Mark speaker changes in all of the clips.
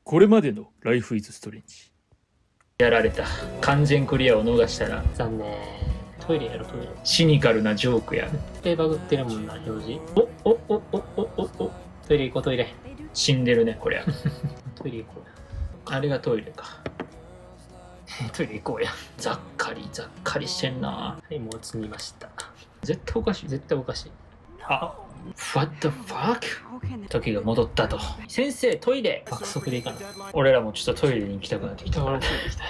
Speaker 1: これまでの Life is Strange。やられた。完全クリアを逃したら
Speaker 2: 残念。トイレやろ、トイレ。
Speaker 1: シニカルなジョークや。
Speaker 2: バグってるもんな、表示。お。トイレ行こう、トイレ。
Speaker 1: 死んでるね、こりゃ。
Speaker 2: トイレ行こう。
Speaker 1: あれがトイレか。
Speaker 2: トイレ行こうや。
Speaker 1: ざっかりしてんな。
Speaker 2: はい、もう積みました。
Speaker 1: 絶対おかしい。
Speaker 2: 絶対おかしい。あ、
Speaker 1: What the fuck? 時が戻ったと。先生、トイレ。
Speaker 2: 爆速で行かない。
Speaker 1: 俺らもちょっとトイレに行きたくなってきた。
Speaker 2: 俺トイレ行きたい。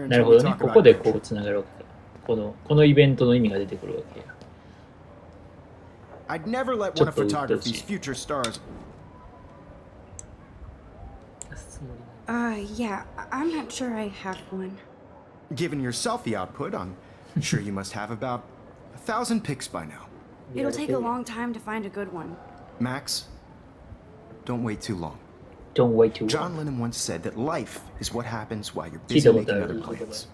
Speaker 1: なるほどね。ここでこうつながるわけか。このイベントの意味が出てくるわけや。
Speaker 3: I'd never let one of photography's future stars.
Speaker 4: Yeah, I'm not sure I have one.
Speaker 3: Given your selfie output, I'm sure you must have about 1,000 pics by now.
Speaker 4: It'll take a long time to find a good one.
Speaker 3: Max, don't wait too long.
Speaker 1: Don't wait too long.
Speaker 3: John Lennon once said that life is what happens while you're busy making other plans.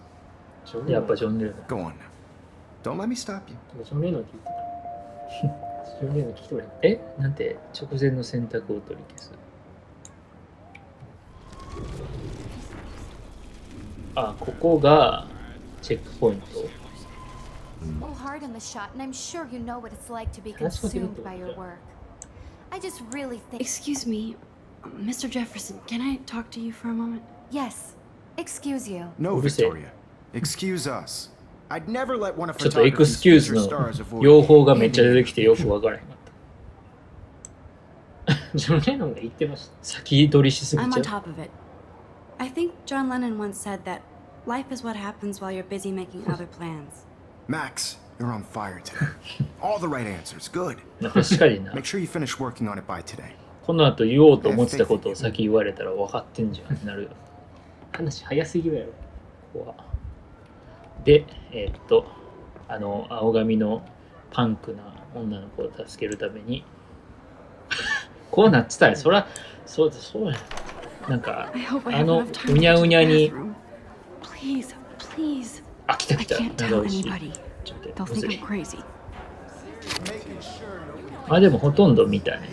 Speaker 1: やっぱジョン・レノン。
Speaker 3: Go on now. Don't let me stop you.
Speaker 2: ジョン・レノン聞いてた。ジョン・レノン聞き取れ。
Speaker 1: なんて直前の選択を取り消す。あ、ここがチェックポイント。
Speaker 4: Excuse me, Mr. Jefferson, can I talk to you for a moment?
Speaker 5: Yes. Excuse you.
Speaker 3: No, Victoria. Excuse us. I'd never let one of
Speaker 1: ちょっとエクス
Speaker 3: photography's
Speaker 1: キューズ
Speaker 3: future
Speaker 1: の
Speaker 3: stars avoid
Speaker 1: 用法がめっちゃ出てきてよくわからへんかった。
Speaker 2: ジョン・レノンが言ってました。
Speaker 1: 先取りしすぎ
Speaker 4: I'm
Speaker 1: ちゃ
Speaker 4: on
Speaker 1: う。
Speaker 4: top of it. I think John Lennon once said that life is what happens while you're busy making other plans.
Speaker 3: Max, you're on fire today. All the right answers. Good.
Speaker 1: 確かにな。
Speaker 3: Make sure you finish working on it by today.
Speaker 1: この後言おうと思ってたことを先言われたら分かってんじゃんってなるよ。
Speaker 2: 話早すぎるやろ。
Speaker 1: ここは。で、青髪のパンクな女の子を助けるためにこうなってたらそらそうや。なんかうにゃうにゃに
Speaker 4: Please, please.
Speaker 1: あ、来た
Speaker 4: I can't
Speaker 1: 長
Speaker 4: tell
Speaker 1: 押し
Speaker 4: anybody.
Speaker 1: ちょっと
Speaker 4: They'll
Speaker 1: 待って
Speaker 4: think I'm crazy.
Speaker 1: あ、でもほとんど見たね。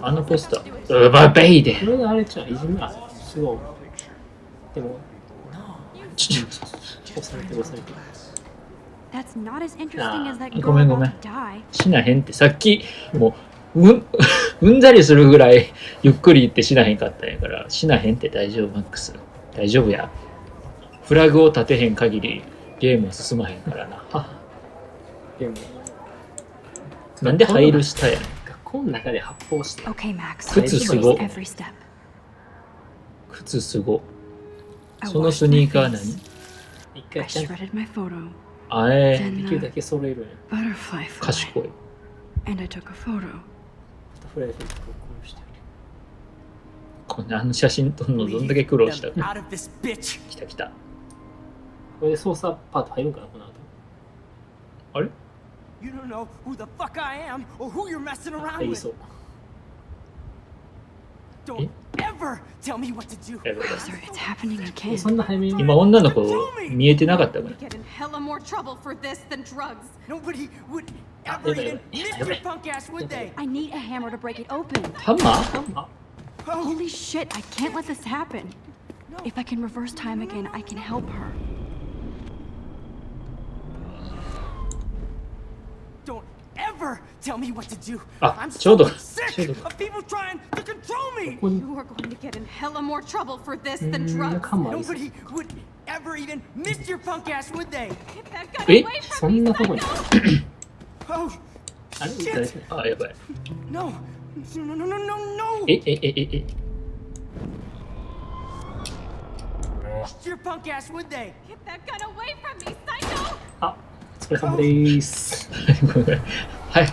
Speaker 2: あ
Speaker 1: のポスターウーバーベイで
Speaker 2: これがあれじゃん、いじめ。あ、すごい。でも、押されて。
Speaker 4: That's not as interesting as that
Speaker 1: ご
Speaker 4: girl
Speaker 1: めんごめ
Speaker 4: about
Speaker 1: ん
Speaker 4: to die.
Speaker 1: 死なへんってさっきもううんざりするぐらいゆっくり言って死なへんかったんやから死なへんって大丈夫マックス大丈夫やフラグを立てへん限りゲームは進まへんからな
Speaker 2: でも、
Speaker 1: なんで入る下やねん
Speaker 2: 学校の中で発砲して。
Speaker 4: Okay, Max.
Speaker 1: 靴すご
Speaker 4: Every step.
Speaker 1: 靴すごそのスニーカー何
Speaker 2: 一
Speaker 4: I
Speaker 2: 回ちゃんと
Speaker 4: shredded my photo.
Speaker 1: あ
Speaker 2: できるだけ揃えるやん。
Speaker 4: Butterfly fly.
Speaker 1: 賢い
Speaker 4: And I took a photo.
Speaker 2: フライフェイクをこうして。
Speaker 1: こんな写真撮るのどんだけ苦労したか
Speaker 6: Out of this bitch.
Speaker 1: 来た
Speaker 2: これで操作パート入るんかな、この後。
Speaker 1: あれ
Speaker 6: You don't know who the fuck I am or who you're messing around
Speaker 2: 入り
Speaker 6: with.
Speaker 2: そう。
Speaker 6: Don't ever tell me what to do.
Speaker 1: やばい
Speaker 4: Sir, it's happening again.
Speaker 2: そんな早めに。
Speaker 1: 今女の子見えてなかったから
Speaker 5: Get in hella more trouble for this than drugs.
Speaker 6: Nobody would ever
Speaker 2: yeah,
Speaker 6: even miss your punk ass, would they?
Speaker 4: I need a hammer to break it open.
Speaker 1: ハンマー
Speaker 2: あ、
Speaker 4: Holy shit, I can't let this happen. If I can reverse time again, I can help her.
Speaker 6: Don't ever tell me what to do.
Speaker 1: Ah,
Speaker 6: I'm
Speaker 1: ちょうど
Speaker 6: so sick of people trying to control me.
Speaker 5: You are going to get in hella more trouble for this than drugs.
Speaker 2: カンマありそう。
Speaker 6: Nobody would ever even miss your punk ass, would they?
Speaker 5: Get that gun
Speaker 1: Eh?
Speaker 5: away
Speaker 2: そ
Speaker 5: from
Speaker 2: ん
Speaker 5: me,
Speaker 2: なとこに。
Speaker 5: psycho!
Speaker 6: Oh,
Speaker 2: あれ誰
Speaker 6: shit.
Speaker 1: あ、やばい
Speaker 6: No. No, no, no, no, no.
Speaker 1: え
Speaker 6: Your punk ass, would they?
Speaker 5: Get that gun away from me, psycho!
Speaker 2: あ、お疲れ様でーす。
Speaker 1: ごめんはい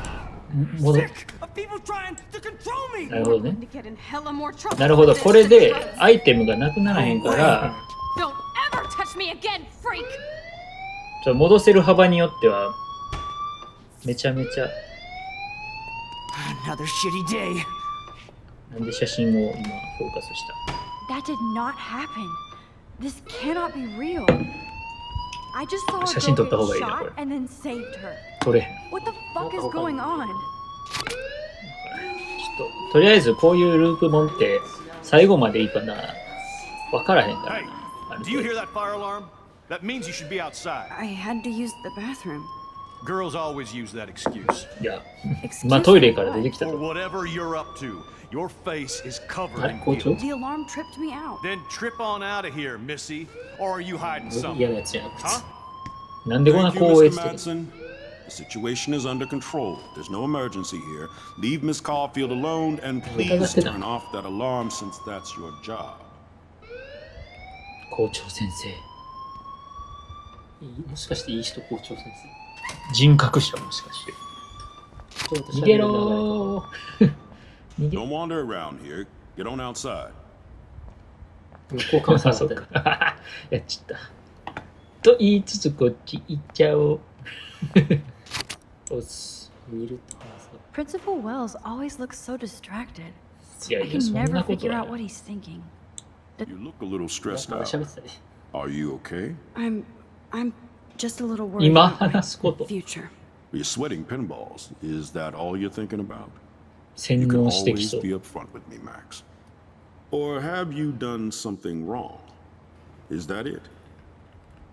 Speaker 1: 戻っ
Speaker 6: Sick of people trying to control me.
Speaker 1: なるほどね
Speaker 5: Going to get in hella more trouble
Speaker 1: なるほど
Speaker 5: for this
Speaker 1: これ
Speaker 5: than
Speaker 1: で
Speaker 5: drugs.
Speaker 1: アイテムがなくならへんから
Speaker 5: Don't ever touch me again, freak!
Speaker 1: 戻せる幅によってはめちゃめちゃ
Speaker 6: Another shitty day.
Speaker 1: なんで写真を今フォーカスした
Speaker 4: That did not happen. This cannot be real. I just saw
Speaker 1: 写
Speaker 4: a
Speaker 1: 真撮
Speaker 4: girl
Speaker 1: った方
Speaker 4: get
Speaker 1: がいいなこ
Speaker 4: shot
Speaker 1: れ。
Speaker 4: and then saved her.
Speaker 1: 撮れへん。
Speaker 4: What the fuck is going on?
Speaker 1: ちょっととりあえずこういうループもんって最後までいいかな分からへんから
Speaker 3: Hey,
Speaker 1: な。ある
Speaker 3: do you
Speaker 1: 程
Speaker 3: hear
Speaker 1: 度
Speaker 3: that fire alarm? That means you should be outside.
Speaker 4: I had to use the bathroom.
Speaker 3: Girls always use that excuse.
Speaker 1: いや、
Speaker 4: Excuse
Speaker 1: まあトイレ
Speaker 4: me,
Speaker 1: から出て
Speaker 4: what?
Speaker 1: きた
Speaker 3: For
Speaker 1: と。
Speaker 3: whatever you're up to, your face is covered
Speaker 1: あれ
Speaker 3: in
Speaker 1: 校長
Speaker 3: guilt.
Speaker 4: The alarm tripped me out.
Speaker 3: Then trip on out of here, Missy. Or are you hiding
Speaker 2: 嫌
Speaker 3: something?
Speaker 2: なやつじゃなくて。
Speaker 3: Huh?
Speaker 1: なんでこんな
Speaker 7: Thank
Speaker 1: 高
Speaker 7: you,
Speaker 1: 越
Speaker 7: Mr.
Speaker 1: してる
Speaker 7: Madsen. The situation is under control. There's no emergency here. Leave Miss Caulfield alone and please turn off that alarm since that's your job.
Speaker 1: 校長先生。
Speaker 2: もしかしていい人校長先
Speaker 1: 人格者もしかして。
Speaker 2: 生。
Speaker 1: 逃げろー逃げ
Speaker 7: Don't wander around here. Get on outside.
Speaker 2: 向こうからさせて。
Speaker 1: やっちゃった。と言いつつこっち行っちゃおう。おっす。
Speaker 2: 見ると話す。
Speaker 4: Principal Wells always looks so distracted.
Speaker 1: いや
Speaker 4: I
Speaker 1: いや、
Speaker 4: can
Speaker 1: そん
Speaker 4: never
Speaker 1: なこと
Speaker 4: figure
Speaker 1: は
Speaker 4: out
Speaker 1: な
Speaker 4: what
Speaker 1: い。
Speaker 4: he's thinking.
Speaker 7: You look a little
Speaker 2: なん
Speaker 7: stressed
Speaker 2: か
Speaker 7: out.
Speaker 2: 喋ってたね。
Speaker 7: Are you okay?
Speaker 4: I'm just a little worried
Speaker 1: 今
Speaker 4: about my
Speaker 1: 話すこと。
Speaker 4: future.
Speaker 7: You're sweating pinballs. Is that all you're thinking about?
Speaker 1: 洗
Speaker 7: You can
Speaker 1: 脳してき
Speaker 7: always
Speaker 1: そう。
Speaker 7: be upfront with me, Max. Or have you done something wrong? Is that it?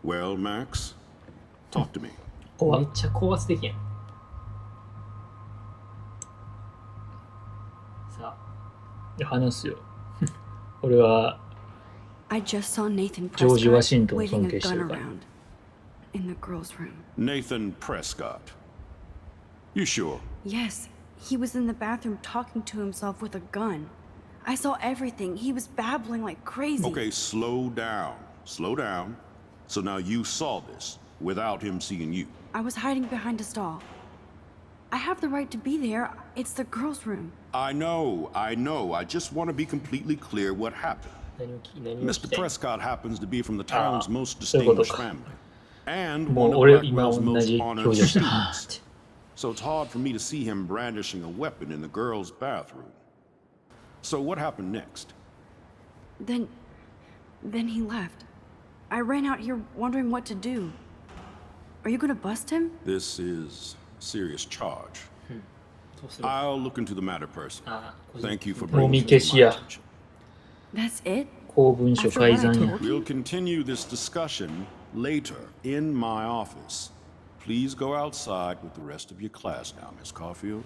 Speaker 7: Well, Max, talk to me.
Speaker 1: 怖っ
Speaker 2: めっちゃ高圧的やん。さ
Speaker 1: いや話すよ。俺は
Speaker 4: I just saw Nathan
Speaker 1: ジョージ・ワ
Speaker 4: Prescott
Speaker 1: シントンを
Speaker 4: waving
Speaker 1: 尊
Speaker 4: a
Speaker 1: 敬してる
Speaker 4: gun
Speaker 1: から。
Speaker 4: around in the girls' room.
Speaker 7: Nathan Prescott. You sure?
Speaker 4: Yes, he was in the bathroom talking to himself with a gun. I saw everything. He was babbling like crazy.
Speaker 7: Okay, slow down. Slow down. So now you saw this without him seeing you.
Speaker 4: I was hiding behind a stall. I have the right to be there. It's the girls' room.
Speaker 7: I know. I just want to be completely clear what happened.
Speaker 2: 何を聞
Speaker 7: Mr.
Speaker 2: きたい
Speaker 7: Prescott happens to be from the town's most
Speaker 1: そういうこと
Speaker 7: distinguished
Speaker 1: か。
Speaker 7: family. And
Speaker 1: も
Speaker 7: one
Speaker 1: う
Speaker 7: of
Speaker 1: 俺今
Speaker 7: Blackwell's
Speaker 1: 同
Speaker 7: most
Speaker 1: じ
Speaker 7: honored
Speaker 1: 表情した。
Speaker 7: students. So it's hard for me to see him brandishing a weapon in the girls' bathroom. So what happened next?
Speaker 4: Then he left. I ran out here wondering what to do. Are you gonna bust him?
Speaker 7: This is a serious charge.
Speaker 2: どうする
Speaker 7: I'll look into the matter personally.
Speaker 2: ああ、個人
Speaker 7: Thank you for
Speaker 1: も
Speaker 7: bringing
Speaker 1: み
Speaker 7: it to
Speaker 1: 消し
Speaker 7: my
Speaker 1: や。
Speaker 7: attention.
Speaker 4: That's it?
Speaker 1: 公文書改ざんや。
Speaker 7: We'll continue this discussion later in my office. Please go outside with the rest of your class now, Miss Caulfield.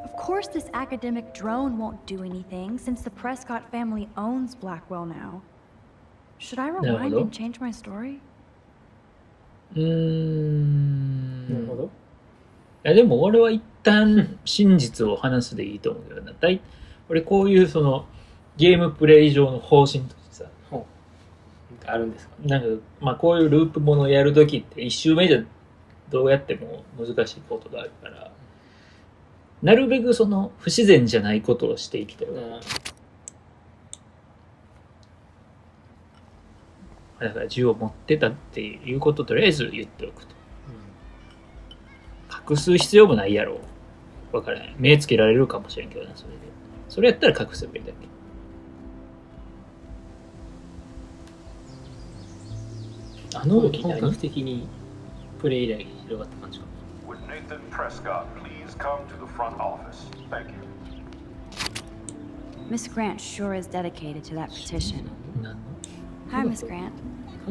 Speaker 8: Of course, this academic drone won't do anything since the Prescott family owns Blackwell now. Should I rewind
Speaker 1: hello?
Speaker 8: and change my story?
Speaker 1: うーん。
Speaker 2: なるほど。
Speaker 1: いやでも俺は一旦真実を話すでいいと思うけどな。俺こういうそのゲームプレイ上の方針としてさ、
Speaker 2: ほう。なんかあるんですか？
Speaker 1: なんかまあこういうループものをやるときって一周目じゃどうやっても難しいことがあるから、なるべくその不自然じゃないことをしていきたいわ。だから銃を持ってたっていうことをとりあえず言っておくと。隠す必要もないやろ。わからない。目つけられるかもしれんけどな、それで。それやったら隠せばいいだけ。あの時
Speaker 2: 本
Speaker 1: 何
Speaker 2: 格的にプレイ依頼が広がった感じか。
Speaker 9: Would Nathan Prescott please come to the front office? Thank you.
Speaker 4: Miss Grant sure is dedicated to that petition.
Speaker 1: 何の
Speaker 4: Hi, Miss Grant.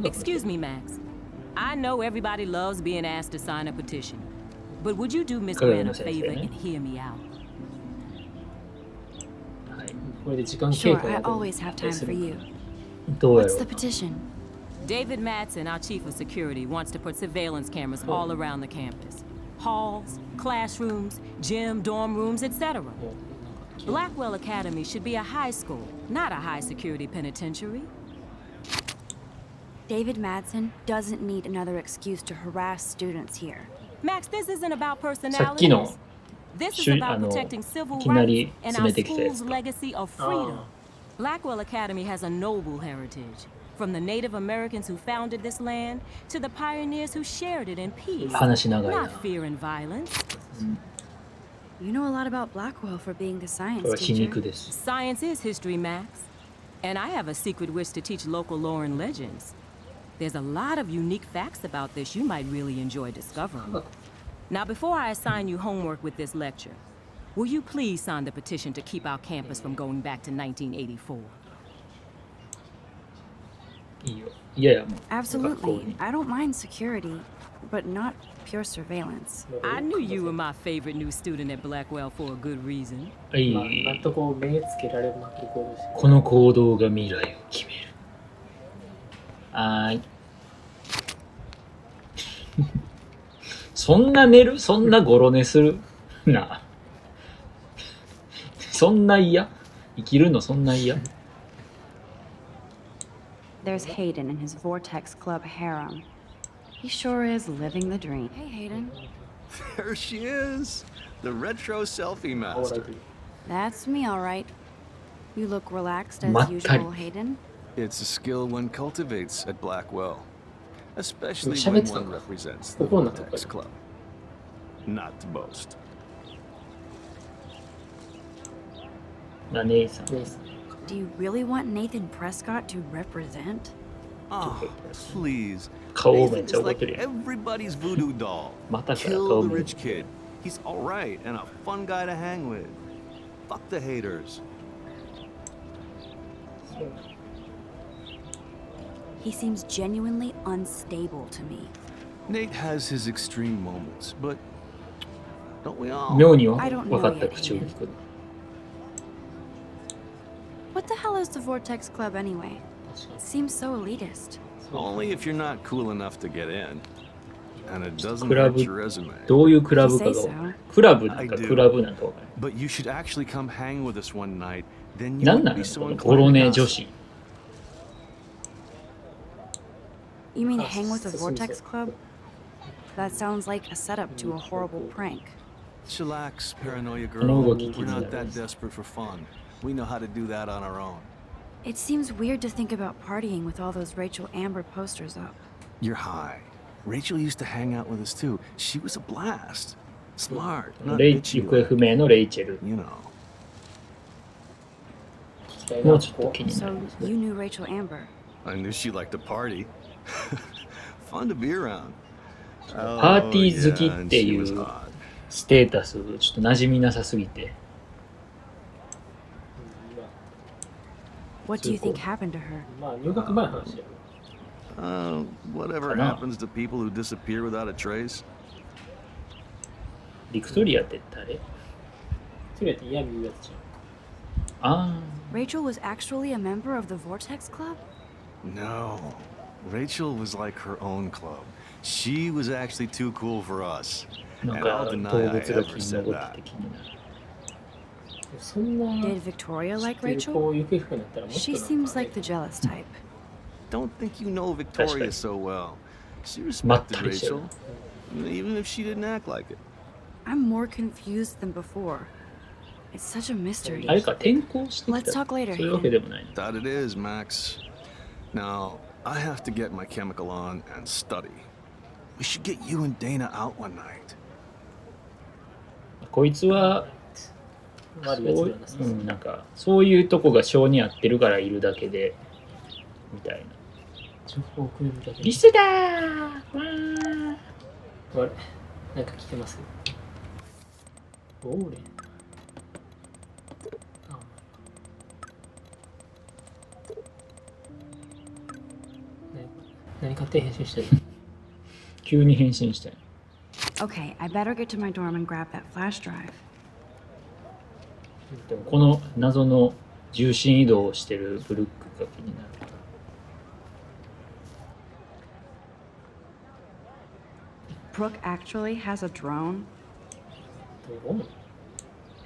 Speaker 10: Excuse me, Max. I know everybody loves being asked to sign a petition, but would you do Miss Grant a favor and hear me out?
Speaker 1: はい。
Speaker 2: これで時間経
Speaker 4: Sure,
Speaker 2: 過
Speaker 4: I
Speaker 2: がどう
Speaker 4: always have time for you.
Speaker 1: どうや
Speaker 4: What's
Speaker 1: ろ
Speaker 4: the
Speaker 1: う。
Speaker 4: petition?
Speaker 10: David Madsen, our chief of security, wants to put surveillance cameras all around the campus. Halls, classrooms, gym, dorm rooms, etc. Blackwell Academy should be a high school, not a high-security penitentiary.
Speaker 4: David Madsen doesn't need another excuse to harass students here.
Speaker 10: Max, this isn't about
Speaker 1: さっきの
Speaker 10: personalities. This is
Speaker 1: しゅ
Speaker 10: about
Speaker 1: あの
Speaker 10: protecting civil
Speaker 1: いきなり
Speaker 10: rights and
Speaker 1: 詰
Speaker 10: our
Speaker 1: めてきたや
Speaker 10: school's
Speaker 1: つか。
Speaker 10: legacy of freedom. Blackwell Academy has a noble heritage. From the Native Americans who founded this land to the pioneers who shared it in peace,
Speaker 1: 話長いな。
Speaker 10: not fear and violence.
Speaker 4: You know a lot about Blackwell for being the
Speaker 1: こ
Speaker 4: science
Speaker 1: れは皮
Speaker 4: teacher.
Speaker 1: 肉です。
Speaker 10: Science is history, Max. And I have a secret wish to teach local lore and legends. There's a lot of unique facts about this you might really enjoy discovering. Now, before I assign you homework with this lecture, will you please sign the petition to keep our campus from going back to 1984?
Speaker 1: いいよ。いやいや、もう。学校
Speaker 4: Absolutely.
Speaker 1: に
Speaker 4: I don't mind security, but not pure surveillance.
Speaker 10: I knew you were my favorite new student at Blackwell for a good reason.
Speaker 1: はい、
Speaker 2: まあ、今んとこ目つけられまくる行動して
Speaker 1: この行動が未来を決める。はーい。そんな寝る？そんなゴロ寝する？なあ。そんな嫌？生きるのそんな嫌？
Speaker 4: There's Hayden and his Vortex Club harem. He sure is living the dream. Hey, Hayden.
Speaker 3: There she is, the retro selfie
Speaker 2: オーラ
Speaker 3: master.
Speaker 2: グ
Speaker 4: That's me, all right. You look relaxed as
Speaker 1: Makkari.
Speaker 4: usual, Hayden.
Speaker 3: It's a skill one cultivates at Blackwell, especially
Speaker 2: Shabbats
Speaker 3: when
Speaker 2: to
Speaker 3: one
Speaker 2: ka.
Speaker 3: represents the
Speaker 2: Kokoro na
Speaker 3: Vortex
Speaker 2: to
Speaker 3: Club. Not to boast.
Speaker 1: 姉さん。
Speaker 2: ね
Speaker 4: Do you really want Nathan Prescott to represent?
Speaker 3: Oh, please.
Speaker 1: 顔めっ
Speaker 3: Nathan
Speaker 1: ちゃ
Speaker 3: is
Speaker 1: 怒っ
Speaker 3: like
Speaker 1: てるやん。
Speaker 3: everybody's voodoo doll.
Speaker 1: またから
Speaker 3: Kill
Speaker 1: 顔
Speaker 3: the
Speaker 1: め
Speaker 3: rich kid. He's alright and a fun guy to hang with. Fuck the haters.
Speaker 4: He seems genuinely unstable to me.
Speaker 3: Nate has his extreme moments, but don't we all?
Speaker 1: 妙に分
Speaker 4: I don't know
Speaker 1: かった
Speaker 4: yet,
Speaker 1: 口を聞く。
Speaker 4: What the hell is the Vortex Club anyway?
Speaker 2: 確かに
Speaker 4: Seems so elitist.
Speaker 3: Only if you're not cool enough to get in. And it doesn't
Speaker 1: クラ
Speaker 3: hurt
Speaker 1: ブ
Speaker 3: your resume.
Speaker 1: どういうクラブかが分かる。クラブなんかクラブなんか分かる。
Speaker 3: But you should actually come hang with us one night. Then you
Speaker 1: なんな
Speaker 3: won't
Speaker 1: ん
Speaker 3: be
Speaker 1: こ
Speaker 3: so
Speaker 1: の
Speaker 3: inclined
Speaker 1: ゴロ
Speaker 3: to
Speaker 1: ネ
Speaker 3: gossip.
Speaker 1: 女子。
Speaker 4: You mean
Speaker 2: Ah,
Speaker 4: hang with the
Speaker 2: so
Speaker 4: Vortex
Speaker 2: so.
Speaker 4: Club? That sounds like a setup to a horrible prank.
Speaker 3: Chillax, paranoia girl.
Speaker 1: この動き気
Speaker 3: We're
Speaker 1: にな
Speaker 3: not
Speaker 1: る。
Speaker 3: that desperate for fun. We know how to do that on our own.
Speaker 4: It seems weird to think about partying with all those Rachel Amber posters up.
Speaker 3: You're high. Rachel used to hang out with us too. She was a blast. Smart, not
Speaker 1: レイ
Speaker 3: bitchy.
Speaker 1: 行方不明のレイチェル。
Speaker 3: You know.
Speaker 2: 聞きたいな
Speaker 1: もうちょっと気にな
Speaker 4: So
Speaker 1: りますね。
Speaker 4: you knew Rachel Amber.
Speaker 3: I knew she liked to party. Fun to be around.
Speaker 1: パーティー好き
Speaker 3: yeah,
Speaker 1: って
Speaker 3: and
Speaker 1: い
Speaker 3: she was
Speaker 1: う
Speaker 3: odd.
Speaker 1: ステータスちょっと馴染みなさすぎて。
Speaker 4: What do you think happened to her?
Speaker 2: まあ入学前の話やろ
Speaker 3: Whatever
Speaker 1: I know.
Speaker 3: happens to people who disappear without a trace.
Speaker 1: ビクトリアって誰？
Speaker 2: つれて嫌見るやつじ
Speaker 1: あ
Speaker 4: Rachel was actually a member of the Vortex Club?
Speaker 3: No. Rachel was like her own club. She was actually too cool for us.
Speaker 1: あ、なん
Speaker 3: And I'll
Speaker 1: か
Speaker 3: deny
Speaker 1: 動
Speaker 3: I
Speaker 1: 物が
Speaker 3: ever
Speaker 1: 気に
Speaker 3: said
Speaker 1: 残っ
Speaker 3: that.
Speaker 1: てて気になる。
Speaker 2: ゃんそんな
Speaker 4: Did Victoria
Speaker 2: 知っ
Speaker 4: like
Speaker 2: てる
Speaker 4: Rachel?
Speaker 2: 子行方不明になったらもっと
Speaker 4: She
Speaker 2: なんか
Speaker 4: seems like the jealous type.
Speaker 3: Don't think you know Victoria so well. She respected
Speaker 1: まったりしてる。
Speaker 3: Rachel, even if she didn't act like it.
Speaker 4: I'm more confused than before. It's such a mystery.
Speaker 1: あれか転校してき
Speaker 4: Let's
Speaker 1: た。
Speaker 4: talk later,
Speaker 1: そういうわけでもないの。
Speaker 3: That it is, Max. Now, I have to get my chemical on and study. We should get you and Dana out one night.
Speaker 1: こいつは
Speaker 2: 悪いやつ
Speaker 1: そう
Speaker 2: なんです
Speaker 1: うん、なんかそういうとこが性に合ってるからいるだけでみたいな。
Speaker 2: 情報をくれるだけで
Speaker 1: リスだーわー
Speaker 2: あれなんか来てますオーレンあ何勝手に変身してる
Speaker 1: 急に変身したよ。
Speaker 4: Okay, I better get to my dorm and grab that flash drive.
Speaker 1: でもこの謎の重心移動をしてるブルックが気になる。
Speaker 4: Brooke actually has a drone?
Speaker 2: ドローン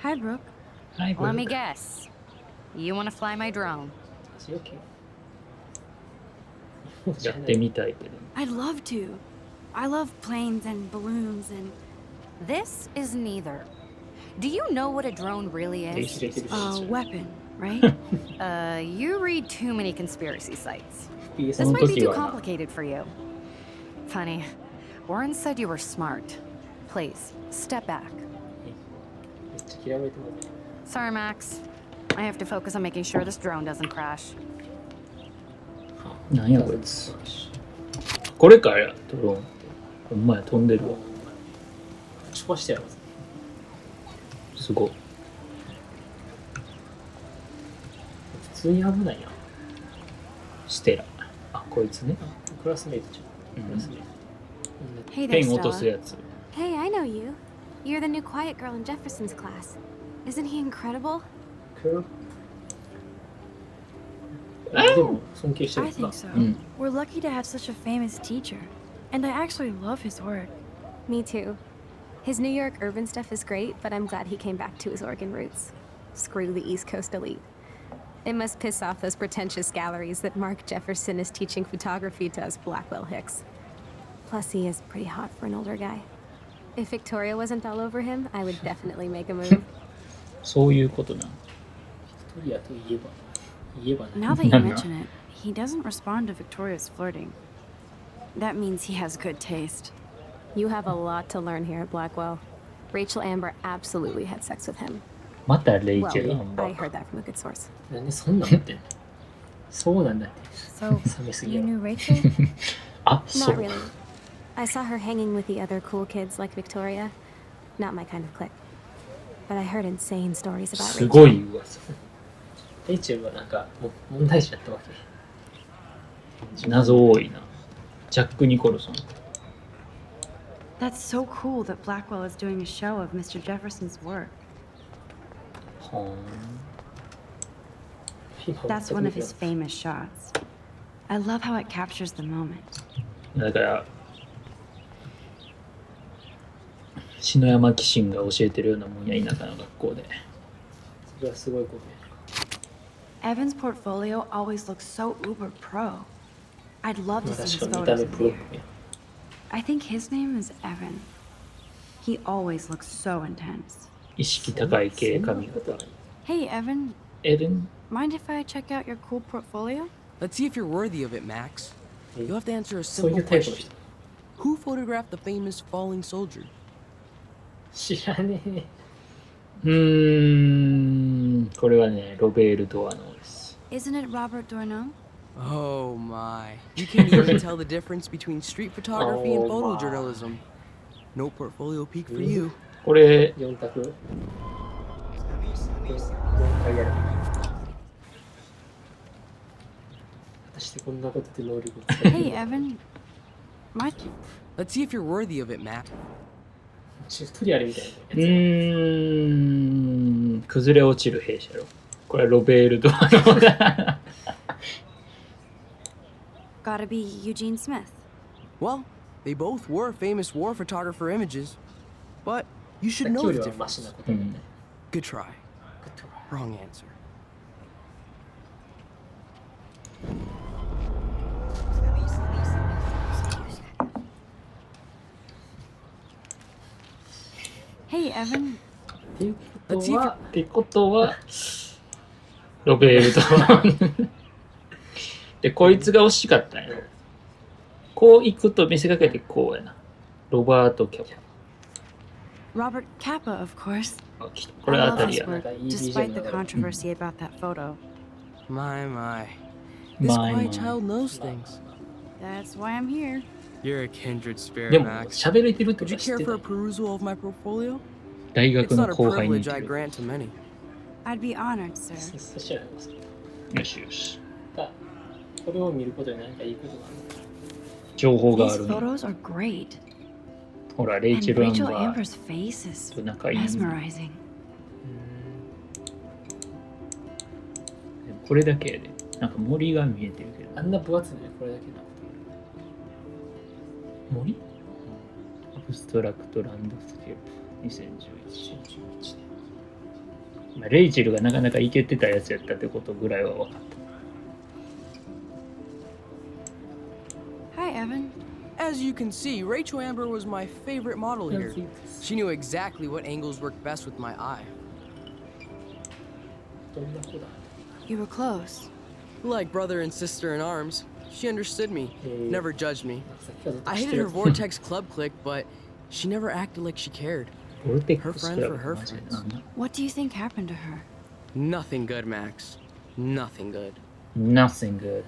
Speaker 4: Hi, Brooke.
Speaker 1: はい、ブル
Speaker 11: Let
Speaker 1: ッ
Speaker 11: me
Speaker 1: ク。
Speaker 11: guess. You want to fly my drone?
Speaker 2: 強気
Speaker 1: やってみたいけど。
Speaker 4: I'd love to. I love planes and balloons and
Speaker 11: This is neither. Do you know what a drone really is?
Speaker 4: a weapon, right?
Speaker 11: You read too many conspiracy sites.
Speaker 2: FPS
Speaker 11: This might be too
Speaker 1: その時はな。
Speaker 11: complicated for you. Funny. Warren said you were smart. Please, step back.
Speaker 2: めっちゃ嫌われてますね
Speaker 11: Sorry, Max. I have to focus on making sure this drone doesn't crash.
Speaker 1: なんやこいつ。これかや、ドローンって。ほんまや、飛んでるわ。
Speaker 2: ぶち壊してやろう。
Speaker 1: すごい。
Speaker 2: 普通に危ないやん。
Speaker 1: ステラ。あ、こいつね。
Speaker 2: クラスメイトじゃん。クラスメイト。
Speaker 5: Hey
Speaker 1: ペ
Speaker 5: there,
Speaker 1: ン落とす
Speaker 5: Stella.
Speaker 1: やつ。
Speaker 5: Hey, I know you. You're the new quiet girl in Jefferson's class. Isn't he incredible?
Speaker 2: でも尊敬してる
Speaker 4: I
Speaker 2: な
Speaker 4: think so.
Speaker 1: うん。
Speaker 4: We're lucky to have such a famous teacher. And I actually love his work.
Speaker 5: Me too. His New York urban stuff is great, but I'm glad he came back to his Oregon roots. Screw the East Coast elite. It must piss off those pretentious galleries that Mark Jefferson is teaching photography to us Blackwell Hicks. Plus, he is pretty hot for an older guy. If Victoria wasn't all over him, I would definitely make a move.
Speaker 1: そういうことな。
Speaker 2: ビクトリアといえばね
Speaker 4: Now that you mention it, he doesn't respond to Victoria's flirting. That means he has good taste.
Speaker 5: You have a lot to learn here at Blackwell. Rachel Amber absolutely had sex with him.
Speaker 1: またレイ
Speaker 5: Well,
Speaker 1: チェル・アンバ
Speaker 5: I
Speaker 1: ー
Speaker 5: heard that from a good source.
Speaker 2: なんでそんなん持ってんのそうなんだって
Speaker 4: So,
Speaker 2: 冷めすぎ
Speaker 4: you
Speaker 2: やろ
Speaker 4: knew Rachel?
Speaker 1: あ、そ
Speaker 5: Not
Speaker 1: う。
Speaker 5: really. I saw her hanging with the other cool kids like Victoria. Not my kind of clique. But I heard insane stories about
Speaker 1: す
Speaker 5: Rachel.
Speaker 1: ごい噂。
Speaker 2: レイチェルはなんかもう問題児だったわけ
Speaker 1: 謎多いな。ジャック・ニコルソン。
Speaker 4: That's so cool that Blackwell is doing a show of Mr. Jefferson's work.
Speaker 1: は
Speaker 4: That's one of his famous shots. I love how it captures the moment.
Speaker 1: ーん。だから、篠山紀信が教えてるようなもんや、田舎の学校で。
Speaker 2: それはすごいことや
Speaker 4: Evan's portfolio always looks so uber pro. I'd love to
Speaker 2: まあ
Speaker 4: see
Speaker 2: 確
Speaker 4: his
Speaker 2: かに見た
Speaker 4: photos
Speaker 2: 目
Speaker 4: in
Speaker 2: プロっ
Speaker 4: here.
Speaker 2: ぽいや
Speaker 4: I think his name is Evan. He always looks so intense.
Speaker 1: 意識高い系髪型。
Speaker 4: Hey, Evan,
Speaker 1: エレン
Speaker 4: mind if I check out your cool portfolio?
Speaker 6: Let's see if you're worthy of it, Max. You'll have to answer a
Speaker 2: そうい
Speaker 6: simple
Speaker 2: うタイプの
Speaker 6: question.
Speaker 2: 人
Speaker 6: Who photographed the famous falling soldier?
Speaker 2: 知らねえ
Speaker 1: これはね、ロベール・ドアノです。
Speaker 4: Isn't it Robert Doisneau?
Speaker 6: Oh my. You can't even tell the difference between street photography and
Speaker 2: Oh my.
Speaker 6: photojournalism. No portfolio peak for you.
Speaker 1: これ、
Speaker 2: 4択4回やる果たしてこんなことで能力を使え
Speaker 4: Hey,
Speaker 2: る
Speaker 4: Evan. My
Speaker 6: Let's see if you're worthy of it, Matt.
Speaker 2: チュートリアルみたいなやつ
Speaker 1: 崩れ落ちる兵車ろ。これはロベール・ドアノだ。
Speaker 4: gotta be Eugene Smith.
Speaker 6: Well, they both were famous war photographer images. But you
Speaker 2: さ
Speaker 6: should
Speaker 2: っき
Speaker 6: know
Speaker 2: よ
Speaker 6: the
Speaker 2: りはマシ
Speaker 6: difference.
Speaker 2: なことだね
Speaker 6: Good try. Wrong answer.
Speaker 4: Hey, Evan.
Speaker 1: ってことは、ロベール・ドアノ。で、こいつが惜しかったんやろ。こう行くと見せかけてこうやな。ロバート・キャパ。
Speaker 4: Robert Capa, of course.
Speaker 1: あ来たこれ
Speaker 4: I
Speaker 1: 当
Speaker 4: love
Speaker 1: たり
Speaker 4: his
Speaker 1: やな。
Speaker 4: work, despite the controversy about that photo.
Speaker 6: My. This
Speaker 1: My.
Speaker 6: quiet child knows things.
Speaker 4: That's why I'm here.
Speaker 6: You're a kindred spirit,
Speaker 1: でも、
Speaker 6: Max.
Speaker 1: 喋れてると
Speaker 6: Would you
Speaker 1: か知っ
Speaker 6: care
Speaker 1: て
Speaker 6: for
Speaker 1: た
Speaker 6: a perusal of my portfolio?
Speaker 1: 大
Speaker 6: It's
Speaker 1: 学の
Speaker 6: not a
Speaker 1: 後輩に
Speaker 6: privilege
Speaker 1: 言
Speaker 6: I
Speaker 1: ってる。
Speaker 6: grant to many.
Speaker 4: I'd be honored, sir.
Speaker 2: そしたらます
Speaker 1: よしよし。
Speaker 2: これを見ることで何かいいことがあるのか
Speaker 1: 情報があ
Speaker 4: These
Speaker 1: るね。
Speaker 4: photos are great.
Speaker 1: ほら、レイ
Speaker 4: And
Speaker 1: チェル・アン
Speaker 4: Rachel
Speaker 1: バー
Speaker 4: Amber's face is
Speaker 1: と仲いい。
Speaker 4: mesmerizing.
Speaker 1: これだけやで。なんか森が見えてるけど。
Speaker 2: あんな分厚いのにこれだけな
Speaker 1: 森アブストラクトランドスケープ2011
Speaker 2: 2011年
Speaker 1: まあレイチェルがなかなかイケてたやつやったってことぐらいは分かっ
Speaker 4: Hi, Evan.
Speaker 6: As you can see, Rachel Amber was my favorite model here. She knew exactly what angles worked best with my eye.
Speaker 2: どんな子だ
Speaker 4: You were close.
Speaker 6: Like brother and sister in arms, she understood me,
Speaker 2: Hey.
Speaker 6: never judged me.
Speaker 2: さっきからずっと
Speaker 6: I
Speaker 2: 知って
Speaker 6: hated
Speaker 2: る
Speaker 6: her Vortex club clique, but she never acted like she cared.
Speaker 1: た。ボルテッ
Speaker 6: Her
Speaker 1: クス
Speaker 6: friends
Speaker 1: クラ
Speaker 6: were
Speaker 1: ブ
Speaker 6: her
Speaker 1: マジで
Speaker 6: friends.
Speaker 1: なんだ
Speaker 4: What do you think happened to her?
Speaker 6: Nothing good, Max. Nothing good.
Speaker 1: Nothing good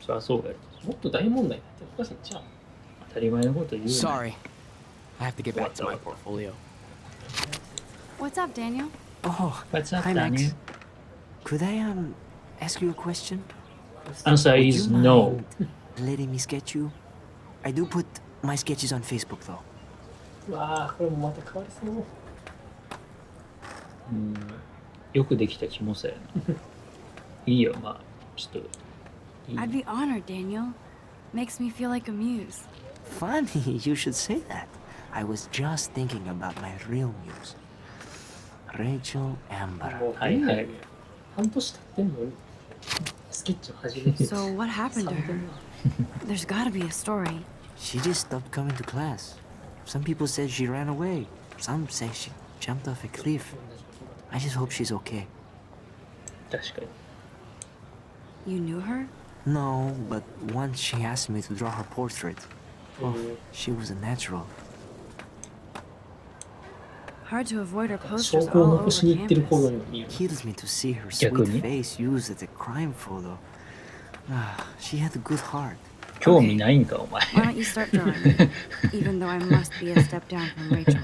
Speaker 1: そりゃそうやろ。
Speaker 2: もっと大問題になっておかしいんちゃう？
Speaker 1: 当たり前のこと言うな。
Speaker 6: Sorry. I have to get back to my portfolio.
Speaker 4: What's up, Daniel?
Speaker 12: Oh,
Speaker 1: What's up,
Speaker 12: hi, Max.
Speaker 1: Daniel?
Speaker 12: Could I ask you a question?
Speaker 1: Answer
Speaker 12: Would
Speaker 1: is
Speaker 12: you
Speaker 1: no.
Speaker 12: mind letting me sketch you? I do put my sketches on Facebook though.
Speaker 2: うわー、これもまた変わりそう。
Speaker 1: よくできた気もさやな。いいよ、まあ、ちょっと。いい
Speaker 4: I'd be honored, Daniel. Makes me feel like a muse.
Speaker 12: Funny, you should say that. I was just thinking about my real muse. Rachel Amber.
Speaker 2: もう
Speaker 1: はいはい。
Speaker 2: 半年経ってんのにスケッチを始めて
Speaker 4: So what happened to her? There's gotta be a story.
Speaker 12: She just stopped coming to class. Some people said she ran away. Some say she jumped off a cliff. I just hope she's okay.
Speaker 1: 確かに。
Speaker 4: You knew her?
Speaker 12: No, but once she asked me to draw her portrait. Oh, she was a natural.
Speaker 4: Hard to avoid her
Speaker 2: 証
Speaker 4: posters
Speaker 2: 拠を
Speaker 4: all
Speaker 2: 残
Speaker 4: over
Speaker 2: しに行ってる行動
Speaker 4: campus.
Speaker 2: にも見える。
Speaker 12: Kills me to see her
Speaker 1: 逆に？
Speaker 12: sweet face used as a crime photo. She had a good heart.
Speaker 1: 興味ないんか、お前。
Speaker 4: Why don't you start drawing? Even though I must be a step down from Rachel.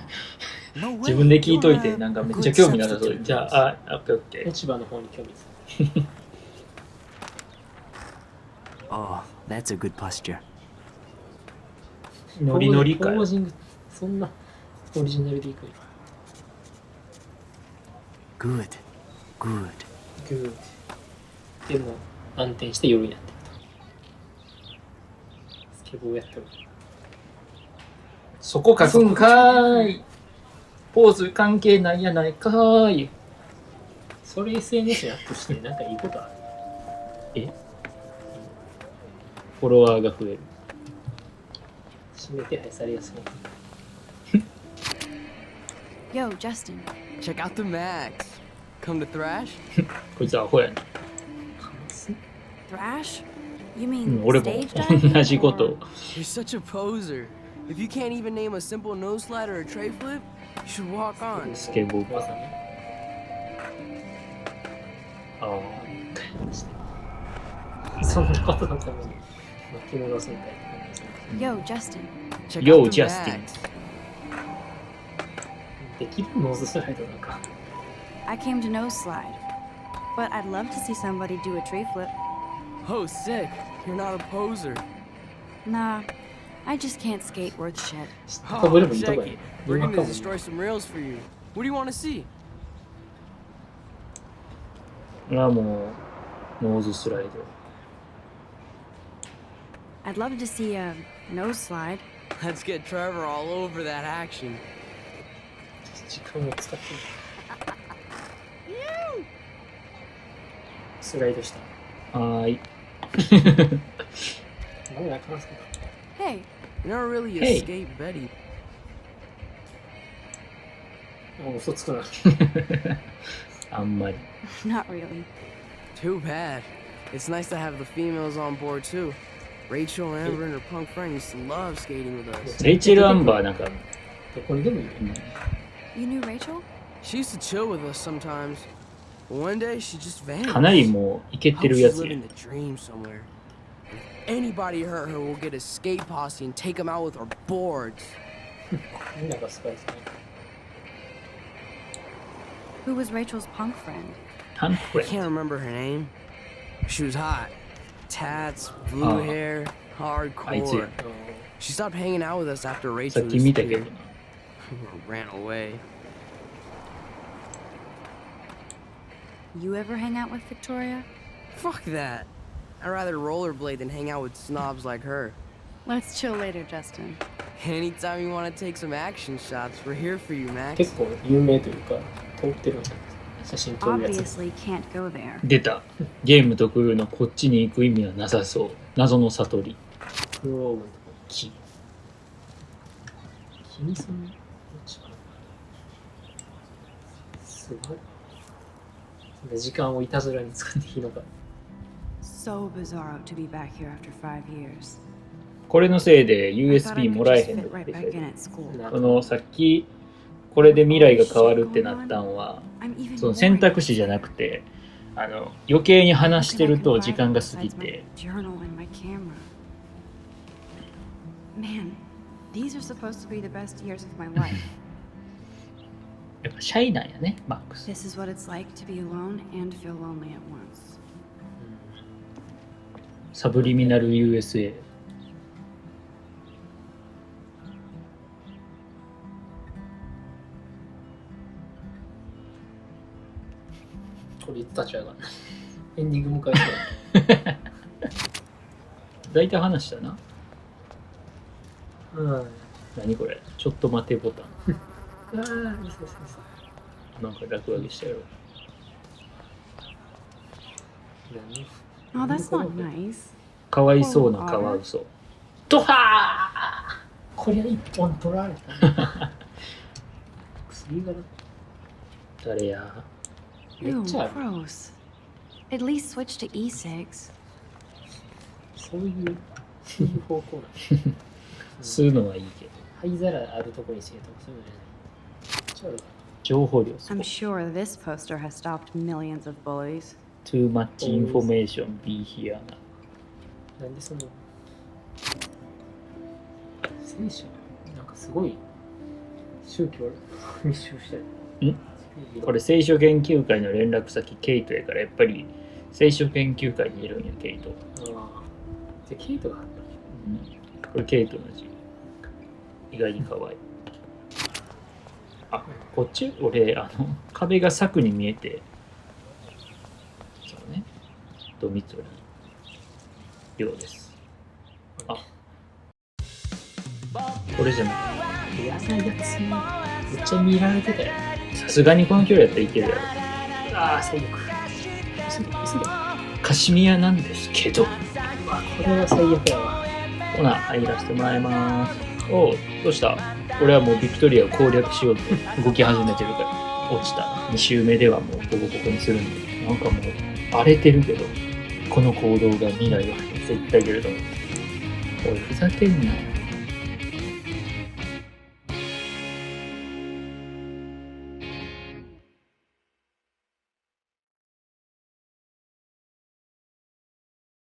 Speaker 12: No
Speaker 1: 自
Speaker 12: way.
Speaker 1: 分で聞いといて、
Speaker 12: You're a
Speaker 1: なんかめっ
Speaker 12: good
Speaker 1: ちゃ興味なさそう。
Speaker 12: substitute.
Speaker 1: じゃあ、オッケーオッケー。
Speaker 2: 落ち葉の方に興味津々。
Speaker 12: Oh, that's a good posture.
Speaker 1: ノリノリかよ。
Speaker 2: ポージング、そんなオリジナルでいくよ。
Speaker 12: Good. Good.
Speaker 2: グー。でも、暗転して夜になってると。スケボーやってる。
Speaker 1: そこ書くんかーい。ポーズ関係ないやないかーい。
Speaker 2: それ SNS にアップしてなんかいいことある？
Speaker 1: フォロワーが増える。
Speaker 2: 指名手配されやすい。
Speaker 4: Yo, Justin.
Speaker 6: Check out the Max. Come to Thrash?
Speaker 1: こいつアホやな。
Speaker 4: Thrash? You
Speaker 1: う
Speaker 4: mean
Speaker 1: ん、俺も
Speaker 4: stage diving?
Speaker 1: 同じことを。
Speaker 6: You're such a poser. If you can't even name a simple nose slide or a tray flip, you should walk on.
Speaker 1: スケボーか。
Speaker 2: まさに。
Speaker 1: あ
Speaker 2: そんなことのために巻き戻すみたいな。
Speaker 4: Yo, Justin.
Speaker 6: Check
Speaker 1: Yo,
Speaker 6: out the
Speaker 1: Justin.
Speaker 6: Max.
Speaker 2: できるノーズスライドなんか。
Speaker 4: I came to nose slide. But I'd love to see somebody do a tree flip.
Speaker 6: Oh, sick. You're not a poser.
Speaker 4: Nah, I just can't skate worth shit.
Speaker 2: 飛べれ
Speaker 6: Oh,
Speaker 2: ばいいとこ
Speaker 6: check
Speaker 2: や
Speaker 6: it.
Speaker 2: ね。
Speaker 6: We're
Speaker 2: 動画
Speaker 6: gonna
Speaker 2: かも。
Speaker 6: destroy some rails for you. What do you want to see?
Speaker 1: あ、もう、ノーズスライド。
Speaker 4: I'd love to see a nose slide.
Speaker 6: Let's get Trevor all over that action.
Speaker 2: 時間を使ってる。スライドした。
Speaker 1: はーい。
Speaker 2: 何やかんすか。
Speaker 4: Hey,
Speaker 6: You're not really a
Speaker 1: Hey.
Speaker 6: skate Betty.
Speaker 2: もう嘘つくな。
Speaker 1: あんまり。
Speaker 4: not really.
Speaker 6: Too bad. It's nice to have the females on board too. Rachel, Amber, and her punk friend used to love skating with us.
Speaker 1: レイチェル・アンバーなんか、
Speaker 2: どこにでもいる。
Speaker 4: You knew Rachel?
Speaker 6: She used to chill with us sometimes. But one day she just vanished.
Speaker 1: かなりもう、イケて
Speaker 6: I hope
Speaker 1: るや
Speaker 6: she's
Speaker 1: つや
Speaker 6: living。the dream somewhere. If anybody hurt her, we'll get a skate posse and take them out with our boards.
Speaker 2: みんながスパイスね。
Speaker 4: Who was Rachel's punk friend?
Speaker 1: ハンプ
Speaker 6: I
Speaker 1: レ
Speaker 6: can't remember her name. She was hot. Tats, blue
Speaker 1: Oh.
Speaker 6: hair,
Speaker 1: あいつや
Speaker 6: hardcore. She stopped hanging out with us after
Speaker 1: さ
Speaker 6: Rachel
Speaker 1: っき見たけど
Speaker 6: disappeared.
Speaker 1: な。
Speaker 6: Ran away.
Speaker 4: You ever hang out with Victoria?
Speaker 6: Fuck that. I'd rather rollerblade than hang out with snobs like her.
Speaker 4: Let's chill later, Justin.
Speaker 6: Anytime you want to take some action shots, we're here for you, Max.
Speaker 2: 結構有名というか、通ってるんだ。写真撮るやつ。
Speaker 4: Obviously can't go there.
Speaker 1: 出た。ゲーム特有のこっちに行く意味はなさそう。謎の悟り。
Speaker 2: クローブのとこ木。木にその落ち葉。すごい。そんな時間をいたずらに使っていいのか。
Speaker 4: So bizarro to be back here after 5 years.
Speaker 1: これのせいで
Speaker 4: I thought I
Speaker 1: USB
Speaker 4: could
Speaker 1: もらえ
Speaker 4: just
Speaker 1: へん
Speaker 4: fit
Speaker 1: の
Speaker 4: right
Speaker 1: って
Speaker 4: back in at school.
Speaker 1: そのさっきこれで未来が変わるってなったんは
Speaker 4: I'm even
Speaker 1: その選択肢じゃなくて余計に話してると時間が過ぎて。
Speaker 4: Man, these are supposed to be the best years of my life.
Speaker 1: やっぱシャイなんやね、マックス。
Speaker 4: This is what it's like to be alone and feel lonely at once.
Speaker 1: サブリミナル USA。
Speaker 2: これいつ立ち上がるの？エンディング迎えそう。
Speaker 1: 大体話したな。
Speaker 2: うん。
Speaker 1: 何これ？ちょっと待てボタン。
Speaker 2: ああ、そうそうそう。
Speaker 1: なんか落書きしたよ。
Speaker 4: Oh, that's not nice.
Speaker 1: かわいそうなカワウソ。ドハ
Speaker 2: ー！こりゃ一本取られた。薬がな。
Speaker 1: 誰や？
Speaker 4: Ew, gross. At least switch to e-cigs.
Speaker 2: そういう方向なの。
Speaker 1: 吸うのはいいけど。
Speaker 2: 灰皿あるとこにしようとかそういうのじゃない。
Speaker 1: 情報量。
Speaker 4: I'm sure this poster has stopped millions of bullies.
Speaker 1: Too much information be here.
Speaker 2: なんでその聖書なんかすごい宗教密集してる。
Speaker 1: これ聖書研究会の連絡先ケイトやからやっぱり聖書研究会にいるんやケイト。
Speaker 2: ああ。じゃあケイトがあった。
Speaker 1: これケイトの字。意外に可愛い。あ、こっち俺壁が柵に見えて。そうね。ドミトリー寮です。あ、これじゃない。
Speaker 2: やばいやつ。めっちゃ見られてたよ。
Speaker 1: さすがにこの距離やったらいけるやろ。
Speaker 2: ああ、最悪。急げ。
Speaker 1: カシミヤなんですけど。
Speaker 2: これは最悪やわ。
Speaker 1: ほな、入らせてもらいます。おう、どうした？俺はもうビクトリアを攻略しようと動き始めてるから。落ちた。2周目ではもうボコボコにするんで。なんかもう荒れてるけど、この行動が未来は絶対出ると思う。おい、ふざけんなよ。